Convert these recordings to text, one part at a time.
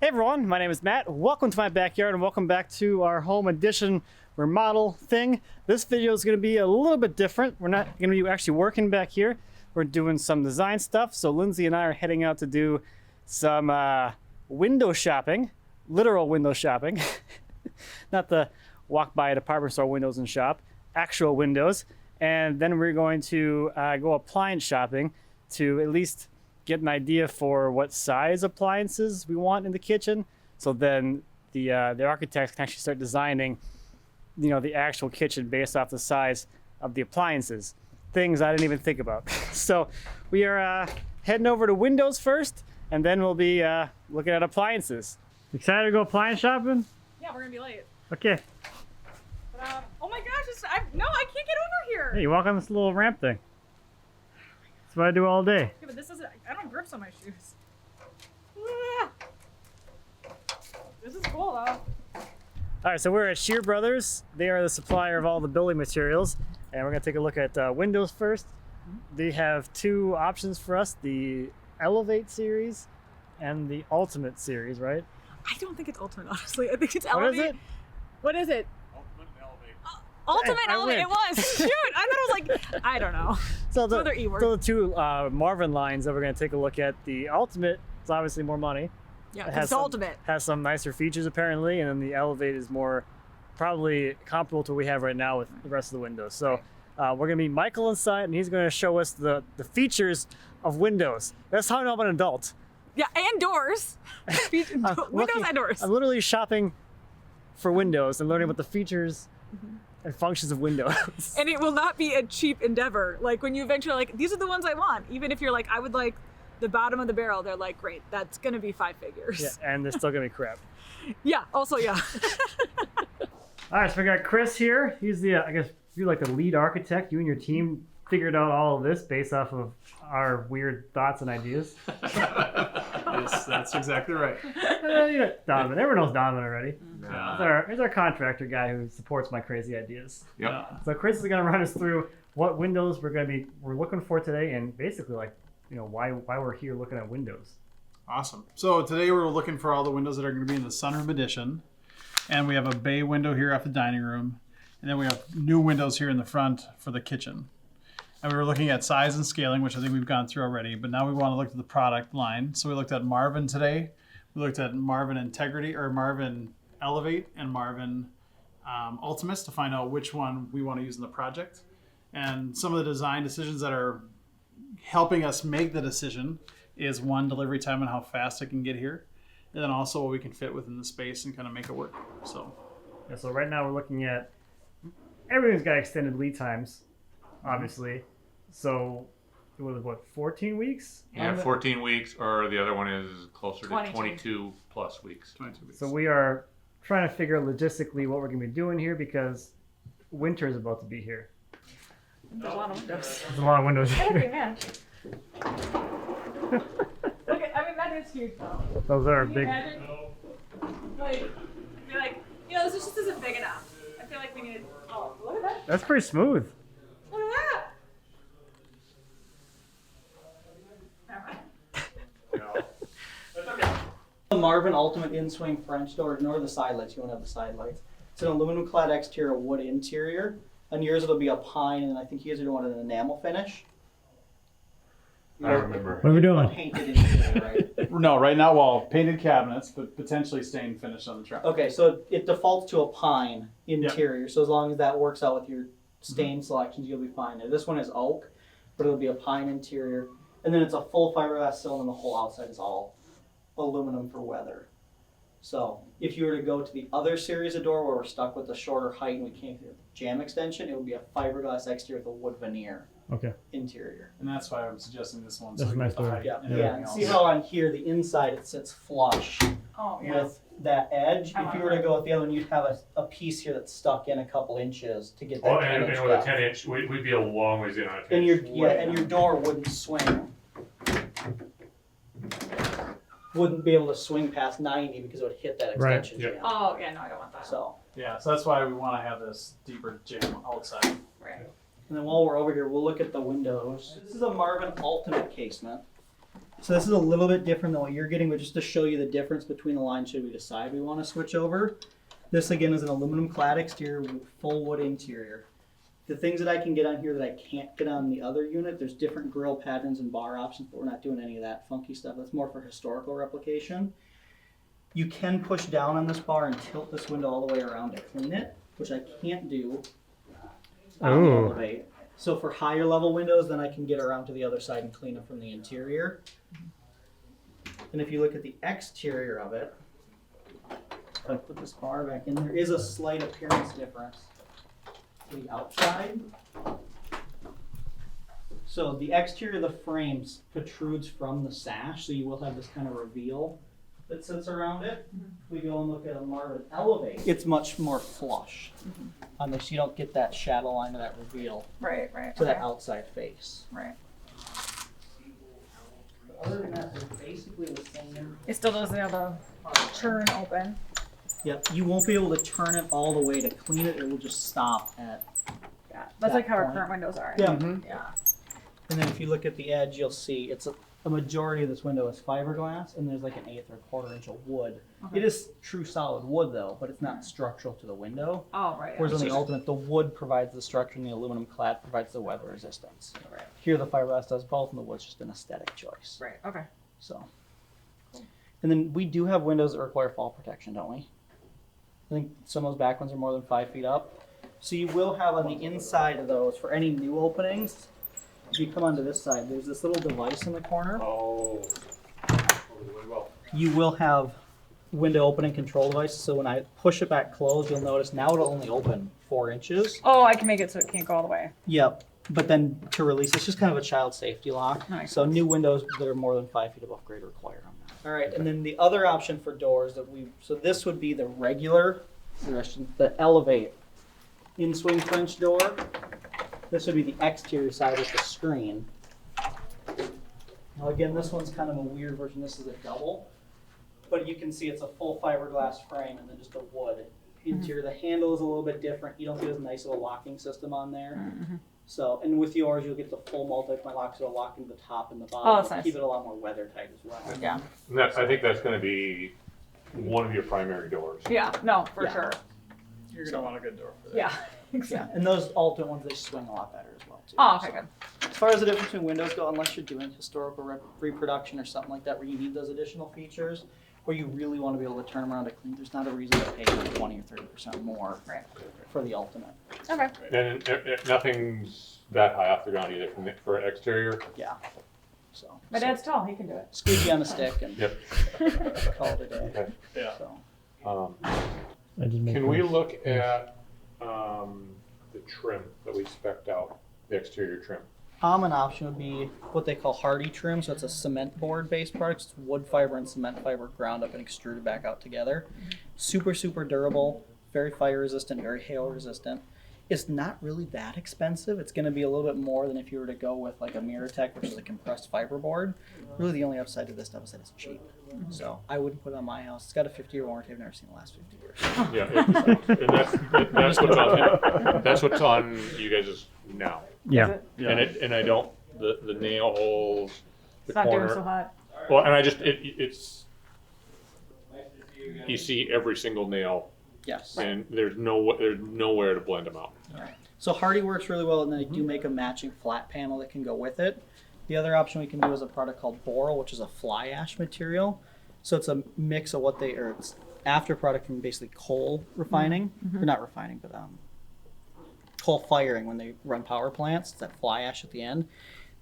Hey everyone, my name is Matt. Welcome to my backyard and welcome back to our home edition remodel thing. This video is going to be a little bit different. We're not going to be actually working back here. We're doing some design stuff. So Lindsay and I are heading out to do some window shopping, literal window shopping. Not the walk by a department store windows and shop, actual windows. And then we're going to go appliance shopping to at least get an idea for what size appliances we want in the kitchen. So then the architects can actually start designing, you know, the actual kitchen based off the size of the appliances. Things I didn't even think about. So we are heading over to windows first, and then we'll be looking at appliances. Excited to go appliance shopping? Yeah, we're gonna be late. Okay. But, oh my gosh, I can't get over here. Hey, you walk on this little ramp thing. That's what I do all day. Yeah, but this isn't, I don't have grips on my shoes. This is cool though. All right, so we're at Shear Brothers. They are the supplier of all the building materials. And we're gonna take a look at windows first. They have two options for us, the Elevate series and the Ultimate series, right? I don't think it's Ultimate, honestly. I think it's What Elevate. is it? What is it? Ultimate and Elevate. Ultimate I Elevate, win. it was. Shoot, I thought it was like, I don't know. So the, Another E word. so the two Marvin lines that we're gonna take a look at, the Ultimate is obviously more money. Yeah, It has it's some- Ultimate. Has some nicer features apparently, and then the Elevate is more probably comparable to what we have right now with the rest of the windows. So we're gonna meet Michael inside, and he's gonna show us the features of windows. That's how I know I'm an adult. Yeah, and doors. Windows and doors. I'm literally shopping for windows and learning about the features and functions of windows. And it will not be a cheap endeavor. Like when you eventually like, these are the ones I want. Even if you're like, I would like the bottom of the barrel, they're like, great, that's gonna be 5 figures. Yeah, and they're still gonna be crap. Yeah, also, yeah. All right, so we got Chris here. He's the, I guess you're like the lead architect. You and your team figured out all of this based off of our weird thoughts and ideas. Yes, that's exactly right. You know, Donovan, everyone knows Donovan already. Yeah. He's our contractor guy who supports my crazy ideas. Yep. So Chris is gonna run us through what windows we're looking for today, and basically like, you know, why we're here looking at windows. Awesome. So today we're looking for all the windows that are going to be in the sunroom edition. And we have a bay window here off the dining room. And then we have new windows here in the front for the kitchen. And we were looking at size and scaling, which I think we've gone through already. But now we want to look at the product line. So we looked at Marvin today. We looked at Marvin Integrity, or Marvin Elevate, and Marvin Ultimates to find out which one we want to use in the project. And some of the design decisions that are helping us make the decision is one, delivery time and how fast it can get here, and then also what we can fit within the space and kind of make it work. So Yeah, so right now we're looking at, everything's got extended lead times, obviously. So it was what, 14 weeks? Yeah, 14 weeks, or the other one is closer to 22. 22 plus weeks. 22 weeks. So we are trying to figure out logistically what we're gonna be doing here because winter is about to be here. There's a lot of windows. There's a lot of windows Hey, here. man. Look at, I mean, that is huge though. Those are Can you big. imagine? Like, be like, you know, this just isn't big enough. I feel like we need, oh, look at that. That's pretty smooth. Look at that. Never mind. The Marvin Ultimate in-swing French door. Ignore the side lights. You won't have the side lights. It's an aluminum clad exterior, wood interior. On yours it'll be a pine, and I think you guys are doing an enamel finish. I remember. What are we doing? Painted interior, right? no, right now, well, painted cabinets, but potentially stain finish on the truck. Okay, so it defaults to a pine interior. So as long as that works out with your stain selections, you'll be fine there. This one is oak, but it'll be a pine interior. And then it's a full fiberglass sill, and the whole outside is all aluminum for weather. So if you were to go to the other series of door where we're stuck with the shorter height and we can't get the jam extension, it would be a fiberglass exterior with a wood veneer Okay. interior. And that's why I'm suggesting this one. That's we a nice get the door. height Yeah, and yeah. everything And else. see how on here the inside it sits flush Oh, yeah. with that edge. I If you want were to that. go with the other one, you'd have a piece here that's stuck in a couple inches to get that Oh, 10 and inch with a depth. 10-inch, we'd be a long ways in on a 10 And your inch. and your door wouldn't swing. Wouldn't be able to swing past 90 because it would hit that Right. extension Yep. jam. Oh, yeah, no, I don't want that. So, Yeah, so that's why we want to have this deeper jam outside. Right. and then while we're over here, we'll look at the windows. This is a Marvin Ultimate casement. So this is a little bit different than what you're getting, but just to show you the difference between the lines should we decide we want to switch over. This again is an aluminum clad exterior, full wood interior. The things that I can get on here that I can't get on the other unit, there's different grill patterns and bar options, but we're not doing any of that funky stuff. That's more for historical replication. You can push down on this bar and tilt this window all the way around to clean it, which I can't do on the Elevate. So for higher level windows, then I can get around to the other side and clean it from the interior. And if you look at the exterior of it, if I put this bar back in, there is a slight appearance difference to the outside. So the exterior of the frames protrudes from the sash, so you will have this kind of reveal that sits around it. If we go and look at a Marvin Elevate, it's much more flush on this. You don't get that shadow line or that reveal Right. to that outside face. Right. But other than that, they're basically the same. It still doesn't have the churn open. Yep, you won't be able to turn it all the way to clean it. It will just stop at. Yeah. That's That like how our point. current windows are. Yeah. Yeah. And then if you look at the edge, you'll see it's a majority of this window is fiberglass, and there's like an 1/8 or 1/4 inch of wood. Okay. It is true solid wood though, but it's not structural to the window. Oh, right. Whereas on the Ultimate, the wood provides the structure and the aluminum clad provides the weather resistance. Right. Here the fiberglass does both, and the wood's just an aesthetic choice. Right. Okay. So, and then we do have windows that require fall protection, don't we? I think some of those back ones are more than 5 feet up. So you will have on the inside of those, for any new openings, if you come onto this side, there's this little device in the corner. Oh. You will have window opening control devices, so when I push it back closed, you'll notice now it'll only open 4 inches. Oh, I can make it so it can't go all the way. Yep. But then to release, it's just kind of a child safety lock. Nice. So new windows that are more than 5 feet above grade are required on that. All right, and then the other option for doors so this would be the regular, the Elevate in-swing French door. This would be the exterior side with the screen. Now again, this one's kind of a weird version. This is a double, but you can see it's a full fiberglass frame and then just a wood interior. The handle is a little bit different. You don't get as nice of a locking system on there. So, and with yours, you'll get the full multi-point lock, so it'll lock into the top and the bottom. Oh, that's nice. Keep it a lot more weather tight as well. Yeah. And I think that's going to be one of your primary doors. Yeah. No, for Yeah. sure. You're gonna want a good door for that. Yeah. Yeah, and those ultimate ones, they swing a lot better as well too. Oh, okay, So, good. as far as the difference between windows go, unless you're doing historical reproduction or something like that where you need those additional features, or you really want to be able to turn them around to clean, there's not a reason to pay 20 or 30% more Right. for the ultimate. Okay. And nothing's that high off the ground either for exterior. Yeah. So My dad's tall. He can do it. squeegee on a stick and Yep. call it a day. Okay. Yeah. So Can we look at the trim that we spec'd out, the exterior trim? common option would be what they call hardy trim. So it's a cement board based product. It's wood fiber and cement fiber ground up and extruded back out together. Super, super durable, very fire resistant, very hail resistant. It's not really that expensive. It's going to be a little bit more than if you were to go with like a Miratech, which is a compressed fiber board. Really the only upside to this stuff is that it's cheap. So I wouldn't put it on my house. It's got a 50-year warranty. I've never seen the last 50 years. Yeah, and that's what's on you guys' now. Yeah. And I don't the nail holes, the It's not corner. doing so hot. Well, and I just it's you see every single nail, Yes. and there's nowhere to blend them out. So hardy works really well, and then they do make a matching flat panel that can go with it. The other option we can do is a product called Boral, which is a fly ash material. So it's a mix of it's after product from basically coal refining, or not refining, but coal firing when they run power plants. It's that fly ash at the end.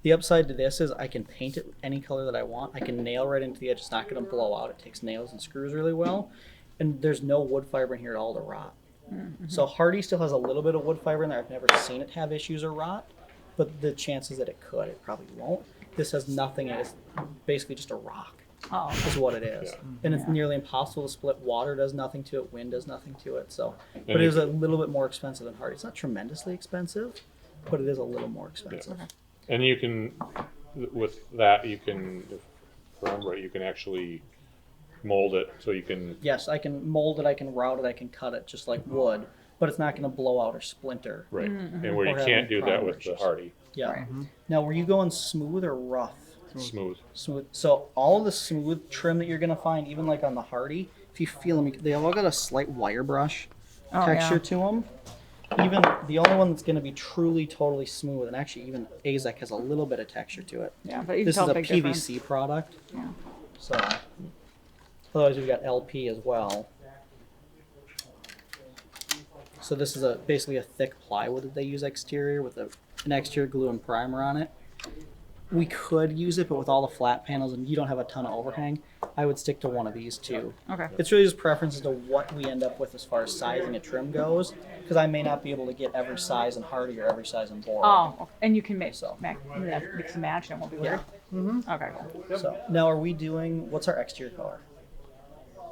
The upside to this is I can paint it any color that I want. I can nail right into the edge. It's not going to blow out. It takes nails and screws really well. And there's no wood fiber in here at all to rot. So hardy still has a little bit of wood fiber in there. I've never seen it have issues or rot, but the chances that it could, it probably won't. This has nothing. It's basically just a rock. Oh. Is what it is. Yeah. And it's nearly impossible to split. Water does nothing to it. Wind does nothing to it. So, but And it is a little bit more expensive than hardy. It's not tremendously expensive, but it is a little more expensive. And you can, with that, you can, if I remember right, you can actually mold it so you can. Yes, I can mold it. I can route it. I can cut it just like wood, but it's not going to blow out or splinter. Right. And where you Or have can't any do that problem with the issues. hardy. Yeah. Right. Now, were you going smooth or rough smooth. Smooth. So all the smooth trim that you're gonna find, even like on the Hardy, if you feel them, they all got a slight wire brush texture to them. Even the only one that's gonna be truly totally smooth, and actually even Azek has a little bit of texture to it. Yeah, but you can This is tell a big PVC difference. product. Yeah. So otherwise we've got LP as well. So this is basically a thick plywood that they use exterior with an exterior glue and primer on it. We could use it, but with all the flat panels and you don't have a ton of overhang, I would stick to one of these two. Okay. It's really just preferences to what we end up with as far as sizing a trim goes, because I may not be able to get every size in Hardy or every size in Boral. Oh, and you can mix So. mix and match, and it won't be weird. Mm-hmm. Okay, cool. So now are we doing, what's our exterior color?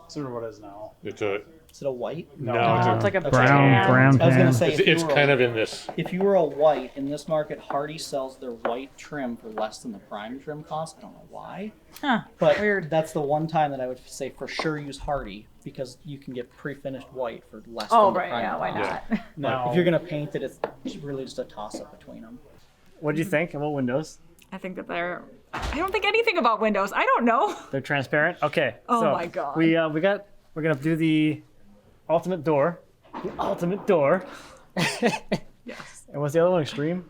Sort of what it is now. It's a Is it a white? It's like a Brown tan. brown I was gonna pan. say it's kind of in this. if you were a white in this market, Hardy sells their white trim for less than the prime trim cost. I don't know why, Huh. but Weird. that's the one time that I would say for sure use Hardy because you can get pre-finished white for less Oh, than the right. prime. Yeah. Why cost. not? Now, If you're gonna paint it, it's really just a toss-up between them. What do you think about windows? I think that I don't think anything about windows. I don't know. They're transparent. Okay. Oh so my God. We're gonna do the ultimate door. The ultimate door. Yes. And what's the other one? Extreme.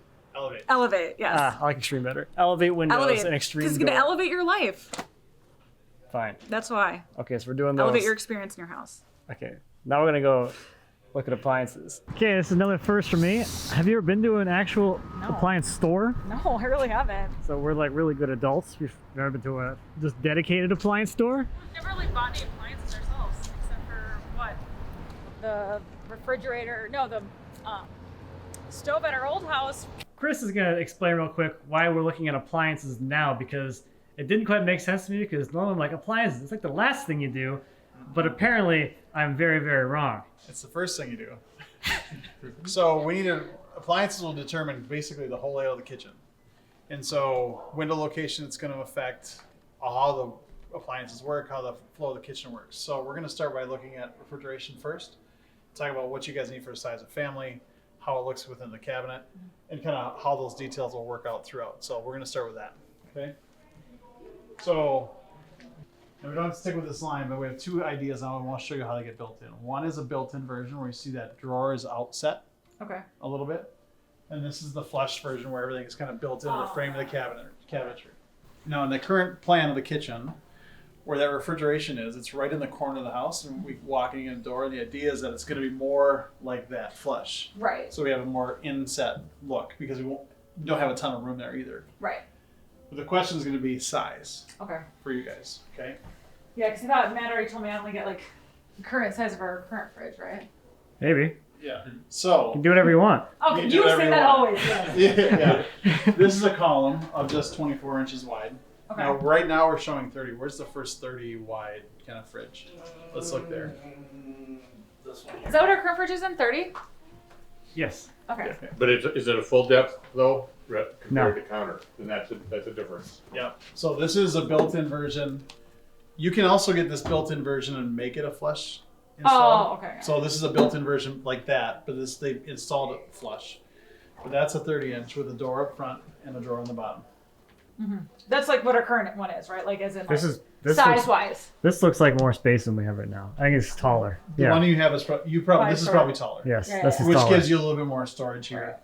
Elevate. Yes. Ah, I like extreme better. Elevate windows Elevate. and extreme. Because it's gonna door. elevate your life. Fine. That's why. Okay, so we're doing those. Elevate your experience in your house. Okay. Now we're gonna go look at appliances. Okay, this is another first for me. Have you ever been to an actual appliance store? No, I really haven't. So we're like really good adults. We've never been to a just dedicated appliance store. We've never really bought any appliances ourselves, except for what? The refrigerator. No, the stove at our old house. Chris is gonna explain real quick why we're looking at appliances now, because it didn't quite make sense to me, because normally I'm like, appliances, it's like the last thing you do, but apparently I'm very, very wrong. it's the first thing you do. So appliances will determine basically the whole layout of the kitchen. And so window location, it's going to affect how the appliances work, how the flow of the kitchen works. So we're going to start by looking at refrigeration first, talk about what you guys need for the size of family, how it looks within the cabinet, and kind of how those details will work out throughout. So we're going to start with that. Okay. So, and we don't have to stick with this line, but we have two ideas now. I want to show you how they get built in. One is a built-in version where you see that drawer is outset Okay. a little bit. And this is the flush version where everything is kind of built into the frame of the cabinetry. Now in the current plan of the kitchen, where that refrigeration is, it's right in the corner of the house, and we walking in the door, and the idea is that it's going to be more like that flush. Right. So we have a more inset look because we don't have a ton of room there either. Right. But the question is going to be size Okay. for you guys, okay? Yeah, because I thought Matt already told me I only get like the current size of our current fridge, right? Maybe. Yeah. You So can do whatever you want. Okay, can do you whatever say you that want. always. Yes. yeah. This is a column of just 24 inches wide. Okay. Now, right now we're showing 30. Where's the first 30 wide kind of fridge? Let's look there. This one Is that what our current fridge is in? 30? Yes. Okay. But is it a full depth though, compared No. to counter? Then that's a difference. Yeah. So this is a built-in version. You can also get this built-in version and make it a flush install. Oh, okay. So this is a built-in version like that, but they installed it flush. But that's a 30-inch with a door up front and a drawer on the bottom. That's like what our current one is, right? Like as in This like, is this size looks, wise. this looks like more space than we have right now. I think it's taller. The Yeah. one you have is this is Five probably taller. Yes. Yeah, This yeah. is Which taller. gives you a little bit more storage here.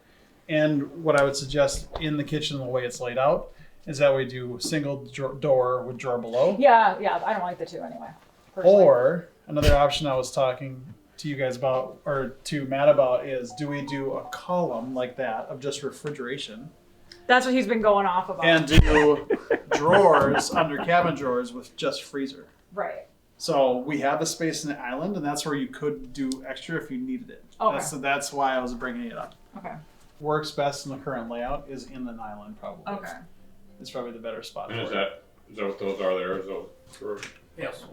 And what I would suggest in the kitchen, the way it's laid out, is that we do single door with drawer below. Yeah, I don't like the two anyway. Personally. Or another option I was talking to you guys about, or to Matt about, is do we do a column like that of just refrigeration That's what he's been going off about. and do drawers under cabin drawers with just freezer? right. So we have the space in the island, and that's where you could do extra if you needed it. Okay. That's why I was bringing it up. Okay. Works best in the current layout is in the island, probably. Okay. It's probably the better spot. And for is it. that what those are there? Is those for Yes.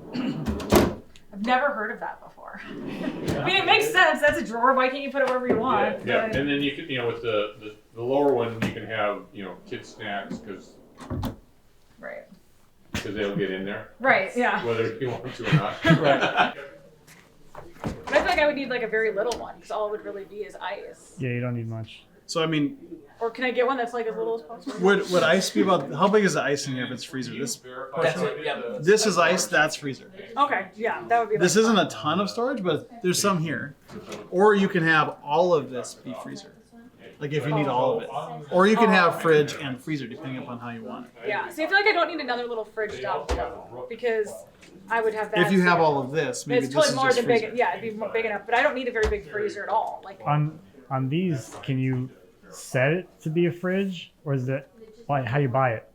I've never heard of that before. I mean, it makes sense. That's a drawer. Why can't you put it wherever you want? yeah. But- And then you can, with the lower one, you can have, kids snacks because Right. they'll get in there, Right. Yeah. whether you want to or not. Right. But I feel like I would need like a very little one because all it would really be is ice. Yeah, you don't need much. So I mean, Or can I get one that's like as little as possible? would ice be about, how big is the ice in here if it's freezer? This is ice, that's freezer. Okay, yeah, that would be. This like, isn't a ton of storage, but there's some here. Or you can have all of this be freezer. Like if you need all of it. Or you can have fridge and freezer depending upon how you want it. Yeah. See, I feel like I don't need another little fridge down below because I would have that. If you have all of this, maybe it's this totally is more just than freezer. big. Yeah, it'd be big enough, but I don't need a very big freezer at all. Like On these, can you set it to be a fridge, or is it like how you buy it?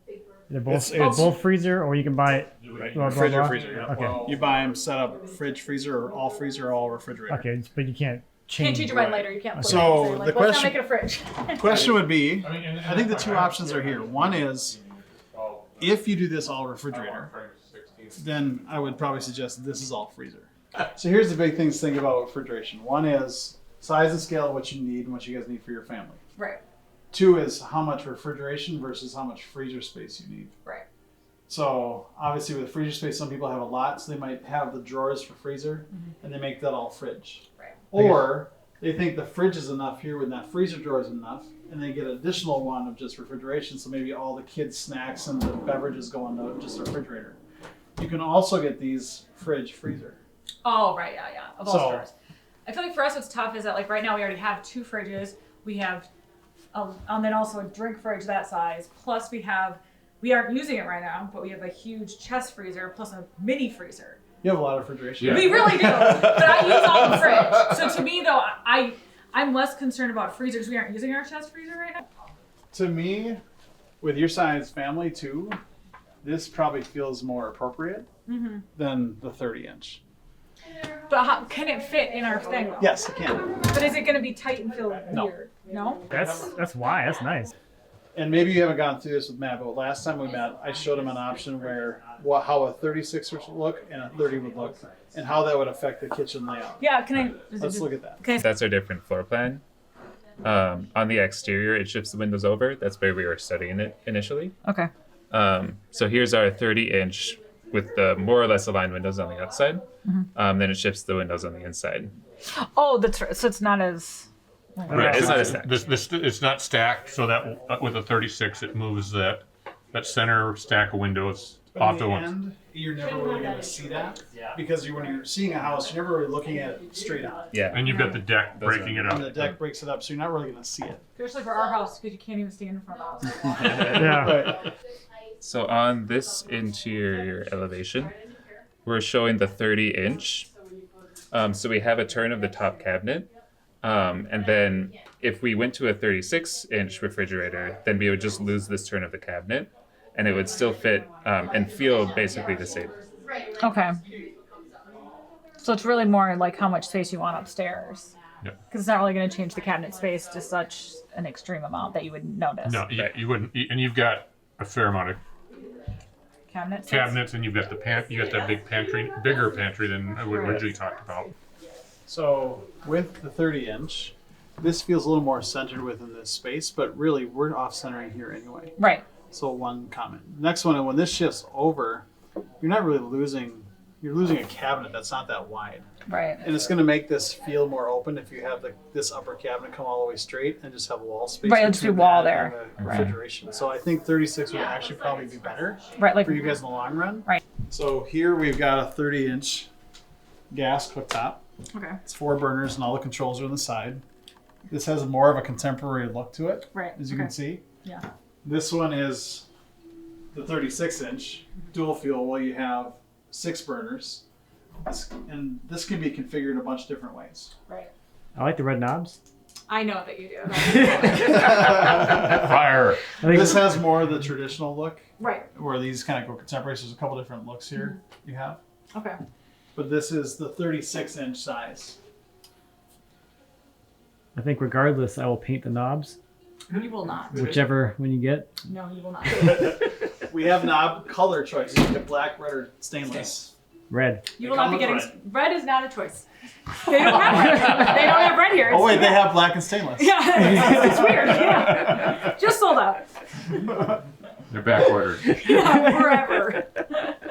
They're both It's- both freezer, or you can buy it. Blah, blah, Freezer, blah? freezer, yeah. Okay. You buy them set up fridge, freezer, or all refrigerator. Okay, but you can't can't change. change your mind later. You can't. Flip So, it and say, the like, let's question- not make it a fridge. Question would be, I think the two options are here. One is, if you do this all refrigerator, then I would probably suggest this is all freezer. So here's the big things to think about refrigeration. One is size and scale of what you need and what you guys need for your family. Right. Two is how much refrigeration versus how much freezer space you need. Right. So obviously with freezer space, some people have a lot, so they might have the drawers for freezer, and they make that all fridge. Right. Or they think the fridge is enough here when that freezer drawer is enough, and they get an additional one of just refrigeration, so maybe all the kids' snacks and the beverages go into just a refrigerator. You can also get these fridge freezer. Oh, right. Yeah, yeah. Of all So- stores. I feel like for us, what's tough is that like right now we already have 2 fridges. We have, and then also a drink fridge that size. Plus we aren't using it right now, but we have a huge chest freezer plus a mini freezer. You have a lot of refrigeration. Yeah. We really do, but I use all the fridge. So to me, though, I'm less concerned about freezers. We aren't using our chest freezer right now. To me, with your size family too, this probably feels more appropriate than the 30-inch. But how, can it fit in our thing? Though? Yes, it can. But is it going to be tight and feel weird? No. That's why. That's nice. And maybe you haven't gone through this with Matt, but last time we met, I showed him an option where how a 36 would look and a 30 would look, and how that would affect the kitchen layout. Yeah. Can I? Is it Let's just, look at that. Okay. That's our different floor plan. On the exterior, it shifts the windows over. That's where we were studying it initially. Okay. So here's our 30-inch with the more or less aligned windows on the outside. Then it shifts the windows on the inside. Oh, that's right. So it's not as. Right, it's not a stack. It's not stacked, so that with a 36, it moves that center stack of windows off to In the one. end, you're never really going to see that because when you're seeing a house, you're never really looking at it straight on. Yeah. And you've got the deck Those breaking are- it And the up. deck breaks it up, so you're not really going to see it. Especially for our house, because you can't even stand in front of us. Yeah. Right. So on this interior elevation, we're showing the 30-inch. So we have a turn of the top cabinet. And then if we went to a 36-inch refrigerator, then we would just lose this turn of the cabinet, and it would still fit and feel basically the same. Okay. So it's really more like how much space you want upstairs. Yep. Because it's not really going to change the cabinet space to such an extreme amount that you would notice. No, you wouldn't. And you've got a fair amount of Cabinet space? cabinets, and you've got you got that big pantry, bigger pantry than we originally talked about. So with the 30-inch, this feels a little more centered within this space, but really we're off-centering here anyway. Right. So one comment. Next one, when this shifts over, you're not really losing, you're losing a cabinet that's not that wide. Right. And it's going to make this feel more open if you have this upper cabinet come all the way straight and just have a wall space. Right, it'll just be between wall that there. and the Right. refrigeration. So I think 36 would actually probably be better Right. Like for you guys in the long run. Right. So here we've got a 30-inch gas cooktop. Okay. It's 4 burners and all the controls are on the side. This has more of a contemporary look to it, Right. as you can see. Yeah. This one is the 36-inch dual fuel. Well, you have 6 burners, and this can be configured in a bunch of different ways. Right. I like the red knobs. I know that you do. Fire. I think This has more of the traditional look, Right. where these kind of go contemporary. So there's a couple different looks here you have, Okay. but this is the 36-inch size. I think regardless, I will paint the knobs, You will not. whichever one you get. No, you will not. We have knob color choices. You can get black, red, or stainless. Red. You will not be getting. Red is not a choice. They don't have red. They don't have red here. Oh wait, they have black and stainless. Yeah, it's weird. Yeah. Just sold out. They're back ordered. Yeah, forever.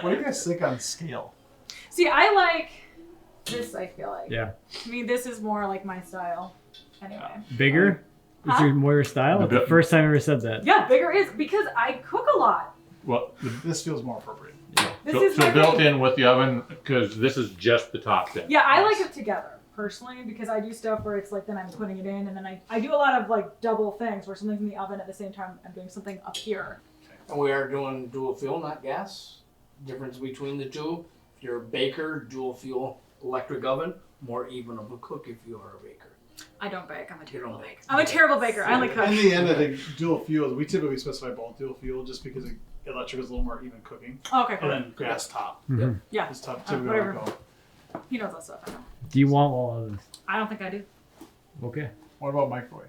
What do you guys think on scale? See, I like this. I feel like. Yeah. To me, this is more like my style. Anyway. Bigger. Is your more your style? The first time I ever said that. Yeah, bigger is because I cook a lot. Well, This feels more appropriate. This is my built thing. in with the oven, because this is just the top thing. Yeah, I like it together personally because I do stuff where it's like then I'm putting it in and then I do a lot of like double things where something's in the oven at the same time I'm doing something up here. And we are doing dual fuel, not gas. Difference between the two: if you're a baker, dual fuel electric oven, more even of a cook if you are a baker. I don't bake. I'm a terrible don't baker. bake. I'm a terrible baker. I only cook. In the end, I think dual fuel, we typically specify both dual fuel just because electric is a little more even cooking. Oh, okay, And cool. then gas top. Yeah, Is top typically whatever. where we go. he knows that stuff. I know. Do you want all of this? I don't think I do. Okay. What about microwave?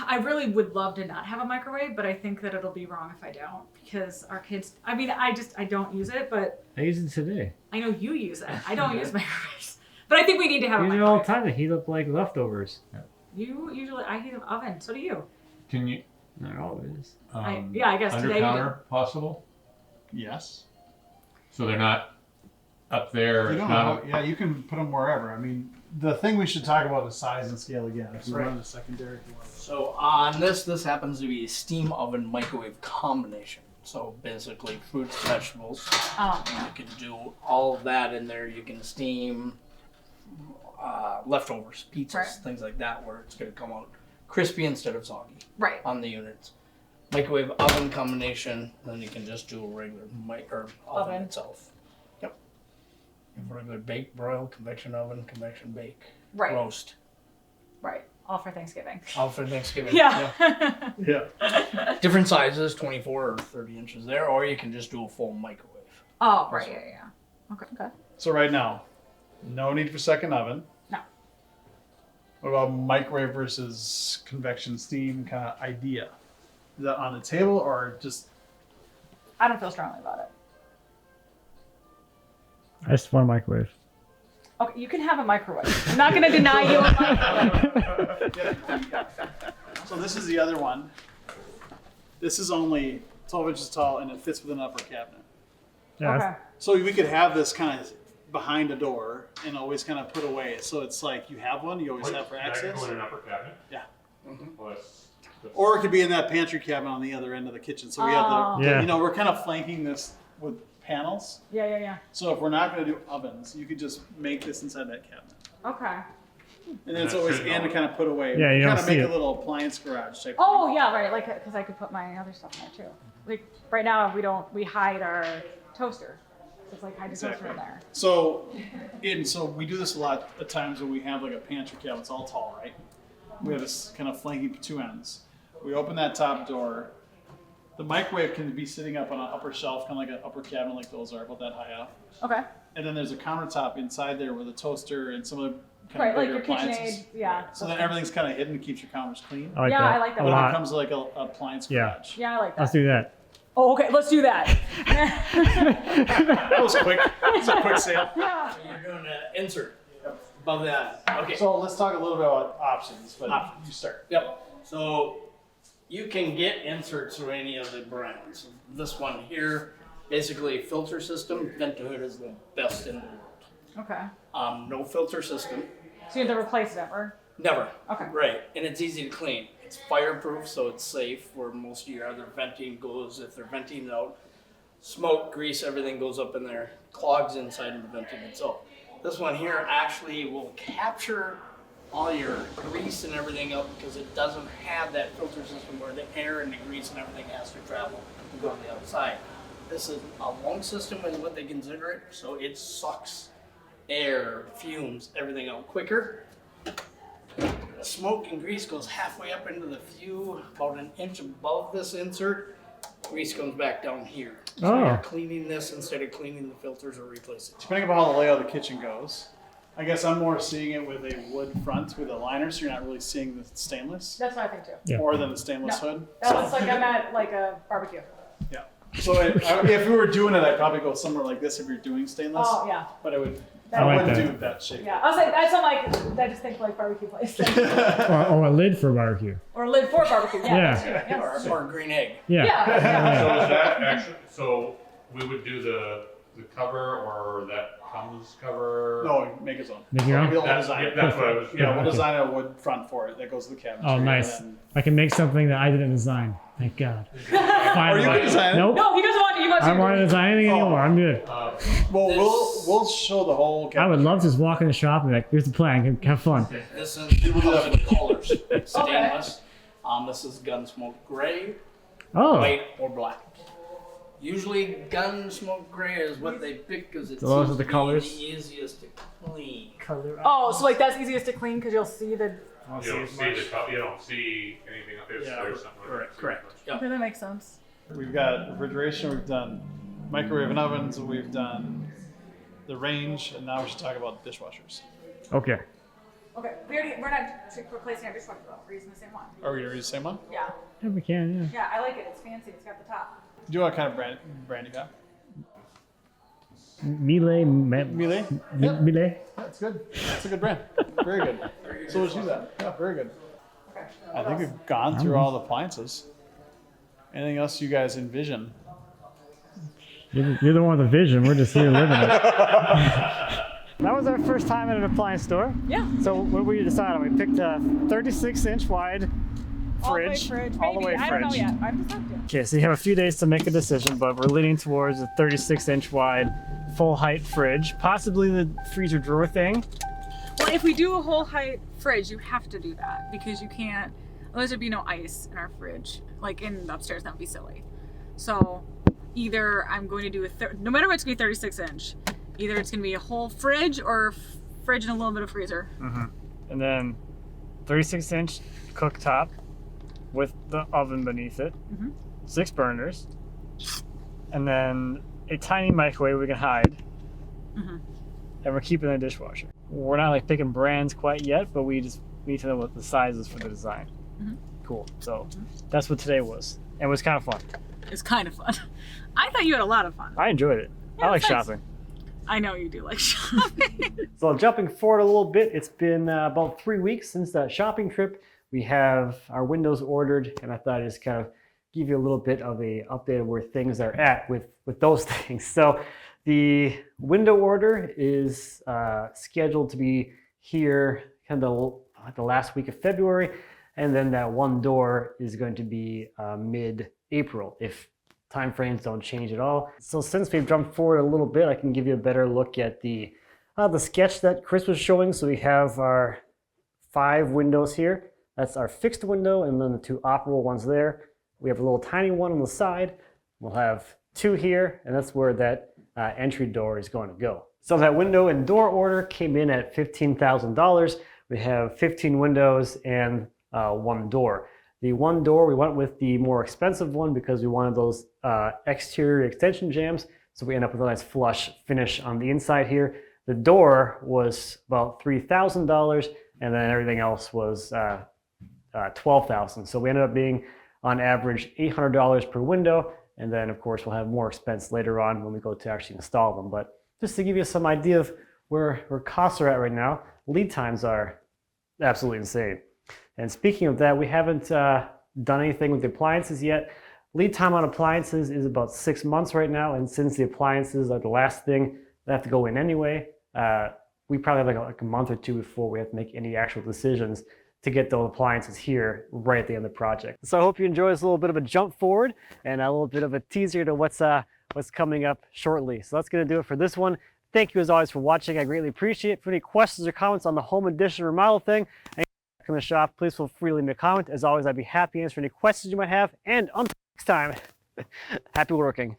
I really would love to not have a microwave, but I think that it'll be wrong if I don't because our kids. I mean, I don't use it, but I use it today. I know you use it. I don't use microwaves, but I think we need to have I a use it all the microwave. time to heat up like leftovers. You usually I heat an oven. So do you. Can you? Not always. Yeah, I guess Under today. counter possible, Yes. so they're not up there. You It's don't not. know, yeah, you can put them wherever. I mean, the thing we should talk about is size and scale again. If we run the secondary, if you want to. So on this happens to be a steam oven microwave combination. So basically, fruits, vegetables. Oh, yeah. You can do all of that in there. You can steam leftovers, pizzas, Right. things like that, where it's going to come out crispy instead of soggy Right. on the units. Microwave oven combination, then you can just do a regular oven Oven. itself. Yep. You have regular bake, broil, convection oven, convection bake, Right. roast. Right. All for Thanksgiving. All for Thanksgiving. Yeah. Yeah. Different sizes, 24 or 30 inches there, or you can just do a full microwave. Oh, right. Yeah. Okay. Okay. So right now, no need for second oven. No. What about microwave versus convection steam kind of idea? Is that on the table or just? I don't feel strongly about it. I just want a microwave. Okay, you can have a microwave. I'm not going to deny you a microwave. So this is the other one. This is only 12 inches tall and it fits with an upper cabinet. Yeah. Okay. So we could have this kind of behind a door and always kind of put away. So it's like you have one, you always have for access. Go in an upper cabinet. Yeah. Well, that's- Or it could be in that pantry cabinet on the other end of the kitchen. So we have Oh. the, Yeah. you know, we're kind of flanking this with panels. Yeah. So if we're not going to do ovens, you could just make this inside that cabinet. Okay. And then it's That always should in to go. kind of put away. Yeah, you kind don't of make see a it. little appliance garage type. Oh, yeah, right. Like, because I could put my other stuff in there too. Like, right now, we hide our toaster. So it's like hide the toaster in there. So we do this a lot at times when we have like a pantry cabinet. It's all tall, right? We have this kind of flanking two ends. We open that top door. The microwave can be sitting up on an upper shelf, kind of like an upper cabinet, like those are, about that high up. Okay. And then there's a countertop inside there with a toaster and some of the kind Right, of like bigger your appliances. KitchenAid. Yeah. So then everything's kind of hidden, keeps your counters clean. I like Yeah, that. I like that a But it lot. becomes like a appliance Yeah. garage. Yeah, I like that. Let's do that. Oh, okay. Let's do that. That was quick. It's a quick sale. Yeah. You're doing an insert above that. Okay. So let's talk a little bit about options, but Options. you start. Yep. So you can get inserts through any of the brands. This one here, basically filter system. Ventahood is the best in the world. Okay. No filter system. So you have to replace it ever. Never. Okay. Right. And it's easy to clean. It's fireproof, so it's safe where most of your other venting goes. If they're venting out, smoke, grease, everything goes up in there, clogs inside of the venting itself. This one here actually will capture all your grease and everything up because it doesn't have that filter system where the air and the grease and everything has to travel and go on the outside. This is a lung system is what they consider it, so it sucks air, fumes, everything out quicker. The smoke and grease goes halfway up into the flue, about an inch above this insert. Grease comes back down here. So Oh. you're cleaning this instead of cleaning the filters or replacing. Depending upon how the layout of the kitchen goes, I guess I'm more seeing it with a wood front with a liner, so you're not really seeing the stainless, That's what I think too. Yeah. more than the stainless No. hood. That looks like I'm at like a barbecue. Yeah. So if we were doing it, I'd probably go somewhere like this if you're doing stainless. Oh yeah. But I I like wouldn't that. do that shape. Yeah. I was like, that's not like I just think like barbecue place Or a lid for barbecue. or lid for barbecue. Yeah. Yeah. That's true. Yes. Or a green egg. Yeah. Yeah. So is that actually? So we would do the cover or that Tom's cover. No, make his own. Make your own? We'll That's, design it. that's what I was. Yeah, we'll Okay. design a wood front for it that goes to the cabinet. Oh, nice. And I can make something that I didn't design. Thank God. or you Finally. can design it. Nope. No, he doesn't want to. He wants I you don't to want to do it. design anything anymore. I'm good. Well, we'll show the whole I cabinet. would love to just walk in the shop and be like, here's the plan. Have fun. This is comes in colors. Stainless. This is Gunsmoke Gray, Oh, white, or black. Usually Gunsmoke Gray is what they pick because it's Those are the colors? the easiest to clean. Oh, so like that's easiest to clean because you'll see the. You don't see the you don't see anything. If there's something. Correct. Okay, that makes sense. We've got refrigeration, we've done microwave and ovens, we've done the range, and now we should talk about dishwashers. okay. Okay, we're not replacing our dishwasher though. We're using the same one. Are we gonna use the same one? Yeah. Yeah, we can, yeah. Yeah, I like it. It's fancy. It's got the top. Do you know what kind of brand you got? Miele. Miele? Yeah, Miele. that's good. That's a good brand. Very good. So we'll use that. Yeah, very good. Okay. I think we've gone through all the appliances. Anything else you guys envision? You're the one with the vision. We're just here living it. That was our first time at an appliance store. Yeah. So what did we decide on? We picked a 36-inch wide fridge. All the way fridge. Maybe. I don't know yet. I'm just not Okay, so you have a few days to make a decision, but we're leaning towards a 36-inch wide full height fridge, possibly the freezer drawer thing. Well, if we do a whole height fridge, you have to do that because you can't. Otherwise, there'd be no ice in our fridge, like in the upstairs. That would be silly. So either I'm going to do no matter what, it's going to be 36-inch. Either it's going to be a whole fridge or fridge and a little bit of freezer. And then 36-inch cooktop with the oven beneath it, 6 burners, and then a tiny microwave we can hide, and we're keeping the dishwasher. We're not like picking brands quite yet, but we just need to know what the size is for the design. Cool. So that's what today was, and it was kind of fun. It's kind of fun. I thought you had a lot of fun. I enjoyed it. Yeah, I like it's nice. shopping. I know you do like shopping. So jumping forward a little bit, it's been about 3 weeks since that shopping trip. We have our windows ordered, and I thought I'd just kind of give you a little bit of a update of where things are at with those things. So the window order is scheduled to be here kind of the last week of February, and then that one door is going to be mid-April if timeframes don't change at all. So since we've jumped forward a little bit, I can give you a better look at the sketch that Chris was showing. So we have our 5 windows here. That's our fixed window, and then the 2 operable ones there. We have a little tiny one on the side. We'll have 2 here, and that's where that entry door is going to go. So that window and door order came in at $15,000. We have 15 windows and 1 door. The 1 door, we went with the more expensive one because we wanted those exterior extension jambs. So we end up with a nice flush finish on the inside here. The door was about $3,000, and then everything else was $12,000. So we ended up being on average $800 per window. And then of course we'll have more expense later on when we go to actually install them. But just to give you some idea of where costs are at right now, lead times are absolutely insane. And speaking of that, we haven't done anything with the appliances yet. Lead time on appliances is about 6 months right now. And since the appliances are the last thing that have to go in anyway, we probably have like a month or 2 before we have to make any actual decisions to get those appliances here right at the end of the project. So I hope you enjoy this little bit of a jump forward and a little bit of a teaser to what's coming up shortly. So that's gonna do it for this one. Thank you as always for watching. I greatly appreciate it. For any questions or comments on the home edition remodel thing and in the shop, please feel free to leave me a comment. As always, I'd be happy to answer any questions you might have. And until next time, happy working.